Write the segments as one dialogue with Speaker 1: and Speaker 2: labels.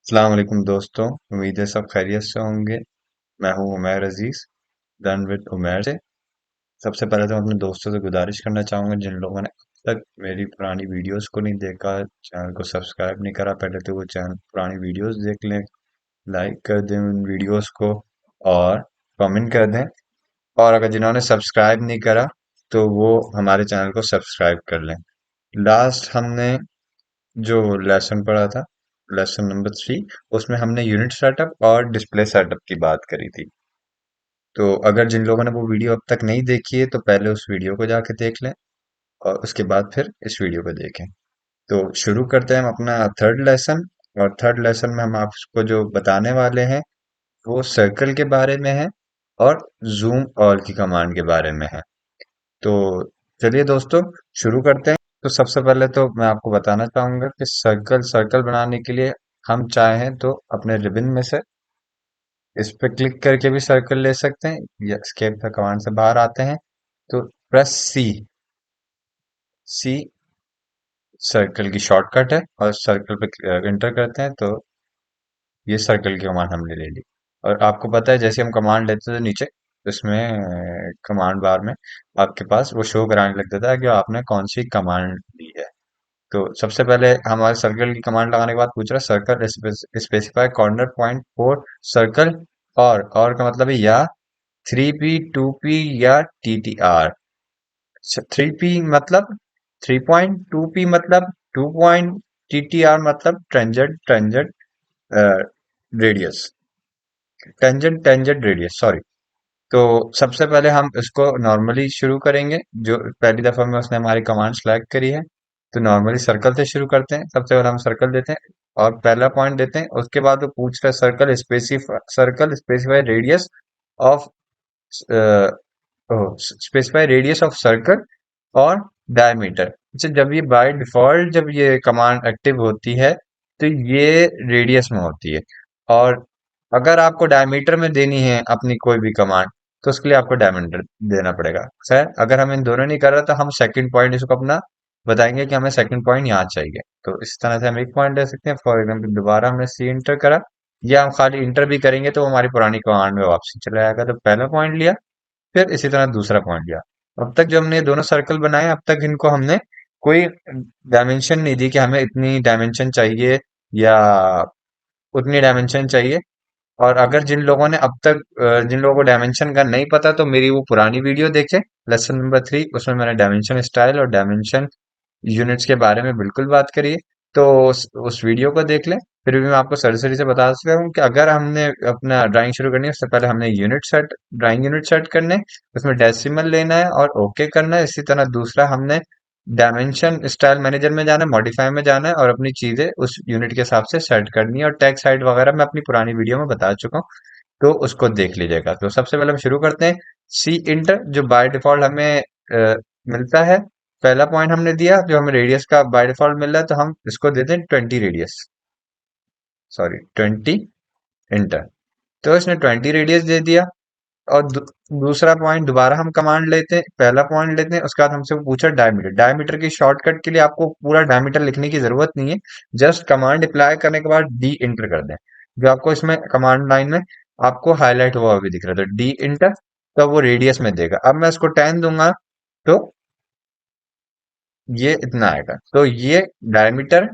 Speaker 1: अस्सलाम वालेकुम दोस्तों। उम्मीद है सब खैरियत से होंगे। मैं हूं उमैर अजीज, डन विद उमैर से। सबसे पहले तो मैं अपने दोस्तों से गुजारिश करना चाहूंगा जिन लोगों ने अब तक मेरी पुरानी वीडियोस को नहीं देखा, चैनल को सब्सक्राइब नहीं करा, पहले तो वो चैनल पुरानी वीडियोस देख लें, लाइक कर दें उन वीडियोस को और कमेंट कर दें। और अगर जिन्होंने सब्सक्राइब नहीं करा तो वो हमारे चैनल को सब्सक्राइब कर लें। लास्ट हमने जो लेसन पढ़ा था, लेसन नंबर 3, उसमें हमने यूनिट सेटअप और डिस्प्ले सेटअप की बात करी थी। तो अगर जिन लोगों ने वो वीडियो अब तक नहीं देखी है तो पहले उस वीडियो को जाके देख लें और उसके बाद फिर इस वीडियो को देखें। तो शुरू करते हैं हम अपना थर्ड लेसन। और थर्ड लेसन में हम आपको जो बताने वाले हैं वो सर्कल के बारे में है और जूम ऑल की कमांड के बारे में है। तो चलिए दोस्तों, शुरू करते हैं। तो सबसे पहले तो मैं आपको बताना चाहूंगा कि सर्कल सर्कल बनाने के लिए हम चाहें तो अपने रिबन में से इस पे क्लिक करके भी सर्कल ले सकते हैं या एस्केप द कमांड से बाहर आते हैं तो प्रेस सी। सी सर्कल की शॉर्टकट है और सर्कल पे एंटर करते हैं तो ये सर्कल की कमांड हमने ले ली। और आपको पता है जैसे हम कमांड लेते हैं तो नीचे इसमें कमांड बार में आपके पास वो शो कराने लग जाता है कि आपने कौन सी कमांड ली है। तो सबसे पहले हमारे सर्कल की कमांड लगाने के बाद पूछ रहा है circle specify corner point for circle. और का मतलब है या 3p 2p या TTR। 3p मतलब 3.2p मतलब 2 पॉइंट, TTR मतलब tangent radius, tangent tangent radius sorry. तो सबसे पहले हम इसको नॉर्मली शुरू करेंगे। जो पहली दफा में उसने हमारी कमांड सेलेक्ट करी है तो नॉर्मली सर्कल से शुरू करते हैं। सबसे पहले हम सर्कल देते हैं और पहला पॉइंट देते हैं। उसके बाद वो पूछ रहा है circle specify radius of specify radius of circle और डायमीटर। अच्छा, जब ये बाय डिफॉल्ट जब ये कमांड एक्टिव होती है तो ये रेडियस में होती है। और अगर आपको डायमीटर में देनी है अपनी कोई भी कमांड तो उसके लिए आपको डायमीटर देना पड़ेगा। खैर, अगर हम इन दोनों नहीं कर रहे तो हम सेकंड पॉइंट इसको अपना बताएंगे कि हमें सेकंड पॉइंट यहाँ चाहिए। तो इस तरह से हम एक पॉइंट ले सकते हैं। फॉर एग्जाम्पल दोबारा हमने सी इंटर करा या हम खाली इंटर भी करेंगे तो वो हमारी पुरानी कमांड में वापसी चला जाएगा। तो पहला पॉइंट लिया, फिर इसी तरह दूसरा पॉइंट लिया। अब तक जो हमने ये दोनों सर्कल बनाए अब तक इनको हमने कोई डायमेंशन नहीं दी कि हमें इतनी डायमेंशन चाहिए या उतनी डायमेंशन चाहिए। और अगर जिन लोगों ने अब तक जिन लोगों को डायमेंशन का नहीं पता तो मेरी वो पुरानी वीडियो देखें, लेसन नंबर 3, उसमें मैंने डायमेंशन स्टाइल और डायमेंशन यूनिट्स के बारे में बिल्कुल बात करी है। तो उस वीडियो को देख लें। फिर भी मैं आपको सरसरी से बता सकता हूँ कि अगर हमने अपना ड्राइंग शुरू करनी है उससे पहले हमने ड्राइंग यूनिट सेट करने, उसमें डेसिमल लेना है और ओके करना है। इसी तरह दूसरा हमने डायमेंशन स्टाइल मैनेजर में जाना है, मॉडिफाई में जाना है और अपनी चीजें उस यूनिट के हिसाब से सेट करनी है। और टैग साइड वगैरह मैं अपनी पुरानी वीडियो में बता चुका हूँ, तो उसको देख लीजिएगा। तो सबसे पहले हम शुरू करते हैं। सी इंटर जो बाय डिफॉल्ट हमें मिलता है, पहला पॉइंट हमने दिया जो हमें रेडियस का बाय डिफॉल्ट मिल रहा है तो हम इसको देते हैं 20 रेडियस, सॉरी 20 इंटर। तो इसने 20 रेडियस दे दिया। और दूसरा पॉइंट दोबारा हम कमांड लेते हैं, पहला पॉइंट लेते हैं, उसके बाद हमसे पूछा डायमीटर। डायमीटर की शॉर्टकट के लिए आपको पूरा डायमीटर लिखने की जरूरत नहीं है, जस्ट कमांड अप्लाई करने के बाद डी इंटर कर दें। जो आपको इसमें कमांड लाइन में आपको हाईलाइट हुआ भी दिख रहा है तो डी इंटर, तो वो रेडियस में देगा। अब मैं इसको 10 दूंगा तो ये इतना आएगा। तो ये डायमीटर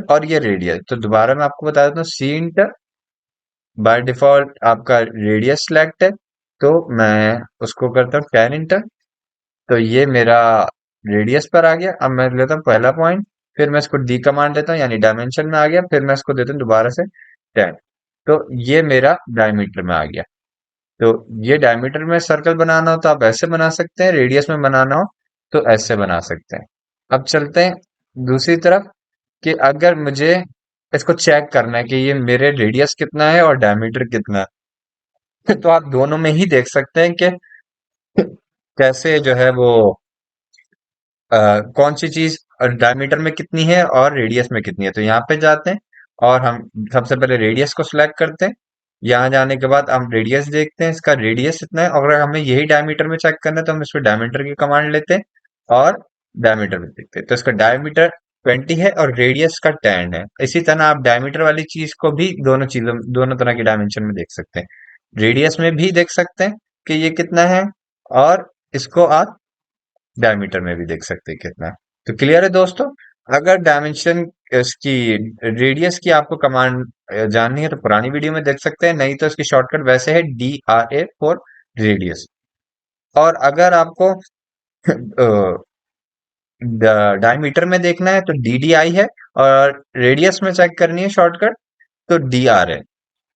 Speaker 1: और ये रेडियस। तो दोबारा मैं आपको बता देता हूँ, सी इंटर बाय डिफॉल्ट आपका रेडियस सिलेक्ट है तो मैं उसको करता हूँ 10 इंटर। तो ये मेरा रेडियस पर आ गया। अब मैं लेता हूँ पहला पॉइंट, फिर मैं इसको डी कमांड देता हूँ यानी डायमेंशन में आ गया, फिर मैं इसको देता हूँ दोबारा से 10। तो ये मेरा डायमीटर में आ गया। तो ये डायमीटर में सर्कल बनाना हो तो आप ऐसे बना सकते हैं, रेडियस में बनाना हो तो ऐसे बना सकते हैं। अब चलते हैं दूसरी तरफ कि अगर मुझे इसको चेक करना है कि ये मेरे रेडियस कितना है और डायमीटर कितना है तो आप दोनों में ही देख सकते हैं कि कैसे जो है वो कौन सी चीज डायमीटर में कितनी है और रेडियस में कितनी है। तो यहाँ पे जाते हैं और हम सबसे पहले रेडियस को सिलेक्ट करते हैं। यहाँ जाने के बाद हम रेडियस देखते हैं, इसका रेडियस इतना है। और अगर हमें यही डायमीटर में चेक करना है तो हम इसमें डायमीटर की कमांड लेते हैं और डायमीटर में देखते हैं। तो इसका डायमीटर 20 है और रेडियस का 10 है। इसी तरह आप डायमीटर वाली चीज को भी दोनों तरह के डायमेंशन में देख सकते हैं। रेडियस में भी देख सकते हैं कि ये कितना है, और इसको आप डायमीटर में भी देख सकते हैं कितना है। तो क्लियर है दोस्तों। अगर डायमेंशन इसकी रेडियस की आपको कमांड जाननी है तो पुरानी वीडियो में देख सकते हैं, नहीं तो इसकी शॉर्टकट वैसे है DRA फॉर रेडियस। और अगर आपको डायमीटर में देखना है तो DDI है, और रेडियस में चेक करनी है शॉर्टकट तो DR है।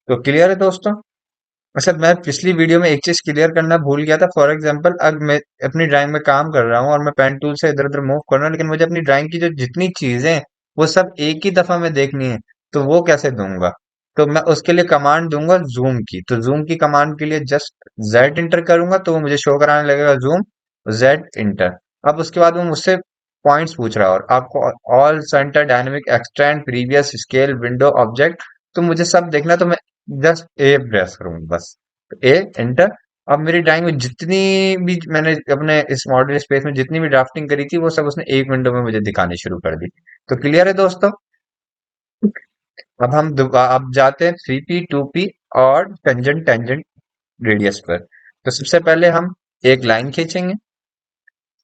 Speaker 1: तो क्लियर है दोस्तों। अच्छा, मैं पिछली वीडियो में एक चीज क्लियर करना भूल गया था। फॉर एग्जांपल, अगर मैं अपनी ड्राइंग में काम कर रहा हूँ और मैं पेन टूल से इधर उधर मूव कर रहा हूँ, लेकिन मुझे अपनी ड्राइंग की जो जितनी चीजें हैं वो सब एक ही दफा में देखनी है, तो वो कैसे दूंगा? तो मैं उसके लिए कमांड दूंगा जूम की। तो जूम की कमांड के लिए जस्ट जेड इंटर करूंगा तो वो मुझे शो कराने लगेगा जूम, जेड इंटर। अब उसके बाद वो मुझसे पॉइंट्स पूछ रहा है, और आपको all centre dynamic extend previous scale window object, तो मुझे सब देखना है, तो मैं जस्ट ए प्रेस करूंगा बस। ए एंटर। अब मेरी ड्राइंग में जितनी भी मैंने अपने इस मॉडल स्पेस में जितनी भी ड्राफ्टिंग करी थी वो सब उसने एक विंडो में मुझे दिखानी शुरू कर दी। तो क्लियर है दोस्तों। अब अब जाते हैं 3P 2P और टेंजेंट टेंजेंट रेडियस पर। तो सबसे पहले हम एक लाइन खींचेंगे।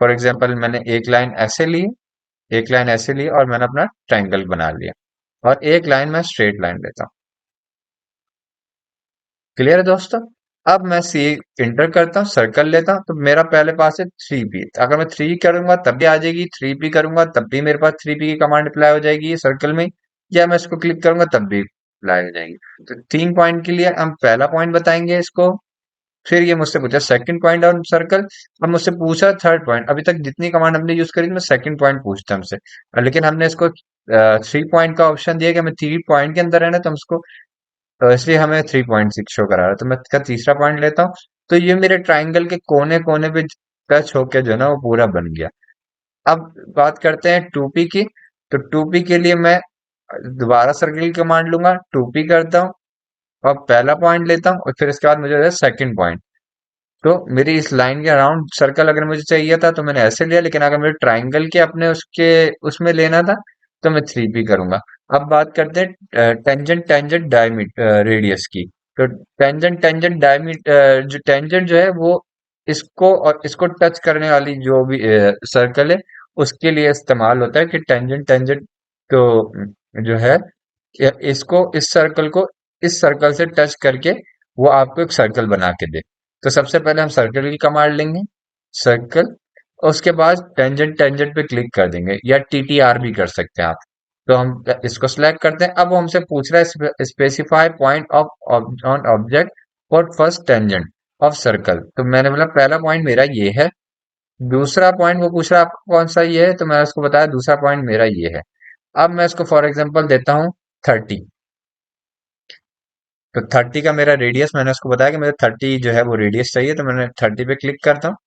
Speaker 1: फॉर एग्जांपल, मैंने एक लाइन ऐसे ली और मैंने अपना ट्रायंगल बना लिया, और एक लाइन में स्ट्रेट लाइन लेता हूँ। क्लियर है दोस्तों। अब मैं सी इंटर करता हूँ, सर्कल लेता हूँ, तो मेरा पहले पास है 3P। अगर मैं 3 करूंगा तब भी आ जाएगी, 3P करूंगा तब भी मेरे पास 3P की कमांड अप्लाई हो जाएगी सर्कल में, या मैं इसको क्लिक करूंगा तब भी अप्लाई हो जाएगी। तो 3 पॉइंट के लिए हम पहला पॉइंट बताएंगे इसको। फिर ये मुझसे पूछा सेकंड पॉइंट ऑन सर्कल। अब मुझसे पूछा थर्ड पॉइंट। अभी तक जितनी कमांड हमने यूज करी थी, मैं सेकंड पॉइंट पूछता हमसे, लेकिन हमने इसको 3 पॉइंट का ऑप्शन दिया कि हमें 3 पॉइंट के अंदर रहना, तो हम इसको तो इसलिए हमें 3.6 शो करा रहा है। तो मैं इसका तीसरा पॉइंट लेता हूँ। तो ये मेरे ट्राइंगल के कोने कोने पे टच होके जो है ना वो पूरा बन गया। अब बात करते हैं 2P की। तो 2P के लिए मैं दोबारा सर्किल की कमांड लूंगा, 2P करता हूँ और पहला पॉइंट लेता हूँ, और फिर इसके बाद मुझे सेकंड पॉइंट। तो मेरी इस लाइन के अराउंड सर्कल अगर मुझे चाहिए था तो मैंने ऐसे लिया, लेकिन अगर मुझे ट्राइंगल के अपने उसके उसमें लेना था तो मैं 3P करूंगा। अब बात करते हैं टेंजेंट टेंजेंट डायमीट रेडियस की। तो टेंजेंट टेंजेंट डायमीट जो टेंजेंट जो है वो इसको और इसको टच करने वाली जो भी सर्कल है उसके लिए इस्तेमाल होता है, कि टेंजेंट टेंजेंट तो जो है इसको इस सर्कल से टच करके वो आपको एक सर्कल बना के दे। तो सबसे पहले हम सर्कल की कमांड लेंगे, सर्कल। उसके बाद टेंजेंट टेंजेंट पे क्लिक कर देंगे, या TTR भी कर सकते हैं आप। तो हम इसको सिलेक्ट करते हैं। अब वो हमसे पूछ रहा है specify point of on object for first tangent of circle. तो मैंने बोला पहला पॉइंट मेरा ये है। दूसरा पॉइंट वो पूछ रहा है आपको कौन सा ये है, तो मैं उसको बताया दूसरा पॉइंट मेरा ये है। अब मैं इसको फॉर एग्जांपल देता हूँ 30। तो 30 का मेरा रेडियस, मैंने उसको बताया कि मुझे 30 जो है वो रेडियस चाहिए, तो मैंने 30 पे क्लिक करता हूँ।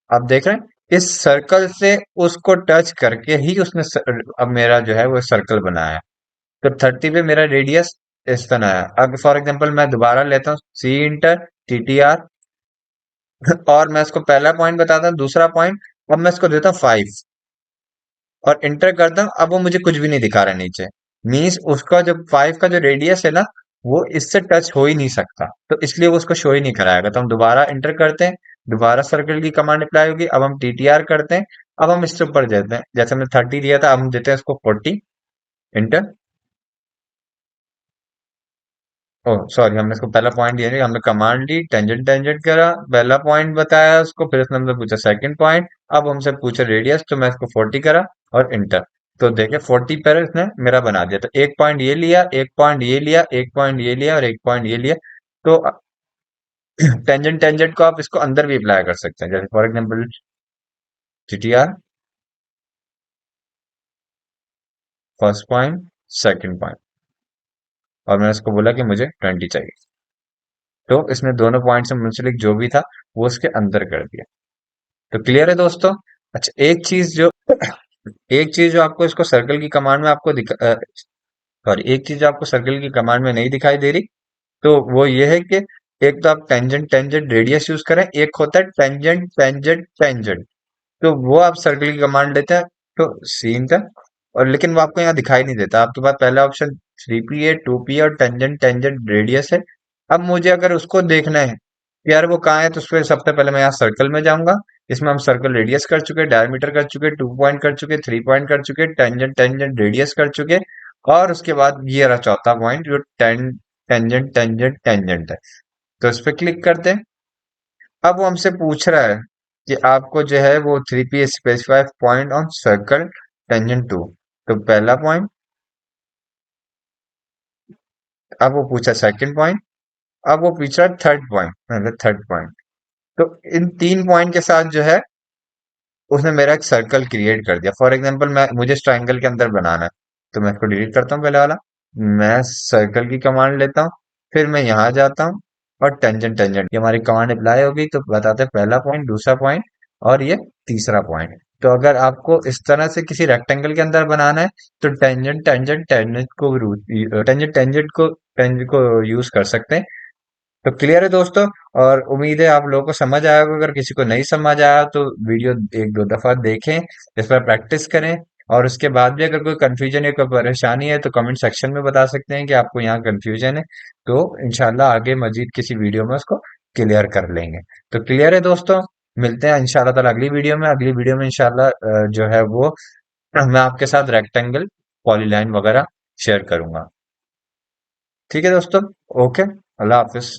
Speaker 1: आप देख रहे हैं इस सर्कल से उसको टच करके ही उसने अब मेरा जो है वो सर्कल बनाया है। तो 30 पे मेरा रेडियस इस तरह है। अब फॉर एग्जांपल मैं दोबारा लेता हूँ सी इंटर TTR, और मैं इसको पहला पॉइंट बताता हूँ, दूसरा पॉइंट। अब मैं इसको देता हूँ 5 और इंटर करता हूँ। अब वो मुझे कुछ भी नहीं दिखा रहा है नीचे। मीन्स उसका जो 5 का जो रेडियस है ना, वो इससे टच हो ही नहीं सकता, तो इसलिए वो उसको शो ही नहीं कराएगा। तो हम दोबारा इंटर करते हैं, दोबारा सर्कल की कमांड अप्लाई होगी। अब हम TTR करते हैं। अब हम इससे ऊपर देते हैं, जैसे हमने 30 दिया था, अब हम देते हैं इसको 40, इंटर। ओह सॉरी, हमने इसको पहला पॉइंट दिया नहीं, हमने कमांड ली, टेंजेंट टेंजेंट करा, पहला पॉइंट बताया उसको, फिर उसने हमसे पूछा सेकंड पॉइंट। अब हमसे पूछा रेडियस, तो मैं इसको 40 करा और इंटर। तो देखे 40 पर इसने मेरा बना दिया। तो एक पॉइंट ये लिया, एक पॉइंट ये लिया, एक पॉइंट ये लिया और एक पॉइंट ये लिया। तो टेंजेंट टेंजेंट को आप इसको अंदर भी अप्लाई कर सकते हैं, जैसे for example TTR, first point, second point, और मैंने इसको बोला कि मुझे 20 चाहिए। तो इसने दोनों पॉइंट से मुंसलिक जो भी था वो उसके अंदर कर दिया। तो क्लियर है दोस्तों। अच्छा, एक चीज जो आपको इसको सर्कल की कमांड में आपको सॉरी, एक चीज जो आपको सर्कल की कमांड में नहीं दिखाई दे रही, तो वो ये है कि एक तो आप टेंजेंट टेंजेंट रेडियस यूज करें, एक होता है टेंजेंट टेंजेंट टेंजेंट। तो वो आप सर्कल की कमांड लेते हैं, तो सीन था। और लेकिन वो आपको यहाँ दिखाई नहीं देता। आपके पास पहला ऑप्शन 3p है, 2p और टेंजेंट टेंजेंट रेडियस है। अब मुझे अगर उसको देखना है कि यार वो कहाँ है, तो उसपे सबसे पहले मैं यहाँ सर्कल में जाऊंगा। इसमें हम सर्कल रेडियस कर चुके, डायमीटर कर चुके, 2 पॉइंट कर चुके, 3 पॉइंट कर चुके, टेंजेंट टेंजेंट रेडियस कर चुके। और उसके बाद ये रहा चौथा पॉइंट जो टेंजेंट टेंजेंट टेंजेंट है। तो इस पे क्लिक करते हैं। अब वो हमसे पूछ रहा है कि आपको जो है वो 3p specify point on circle tangent to. तो पहला पॉइंट। अब वो पूछा सेकंड पॉइंट। अब वो पूछ रहा है थर्ड पॉइंट, मतलब थर्ड पॉइंट। तो इन 3 पॉइंट के साथ जो है उसने मेरा एक सर्कल क्रिएट कर दिया। फॉर एग्जांपल मैं मुझे इस ट्रायंगल के अंदर बनाना है, तो मैं इसको डिलीट करता हूँ पहले वाला। मैं सर्कल की कमांड लेता हूँ, फिर मैं यहाँ जाता हूँ और टेंजेंट टेंजेंट ये हमारी कमांड अप्लाई होगी तो बताते हैं पहला पॉइंट, दूसरा पॉइंट और ये तीसरा पॉइंट। तो अगर आपको इस तरह से किसी रेक्टेंगल के अंदर बनाना है तो टेंजेंट टेंजेंट टेंजेंट को यूज कर सकते हैं। तो क्लियर है दोस्तों। और उम्मीद है आप लोगों को समझ आया होगा। अगर किसी को नहीं समझ आया तो वीडियो एक दो दफा देखें, इस पर प्रैक्टिस करें। और उसके बाद भी अगर कोई कंफ्यूजन या कोई परेशानी है तो कमेंट सेक्शन में बता सकते हैं कि आपको यहाँ कंफ्यूजन है। तो इंशाल्लाह आगे मजीद किसी वीडियो में उसको क्लियर कर लेंगे। तो क्लियर है दोस्तों। मिलते हैं इंशाल्लाह ताला अगली वीडियो में। अगली वीडियो में इंशाल्लाह जो है वो मैं आपके साथ रेक्टेंगल पॉलीलाइन वगैरह शेयर करूंगा। ठीक है दोस्तों। ओके। अल्लाह हाफिज।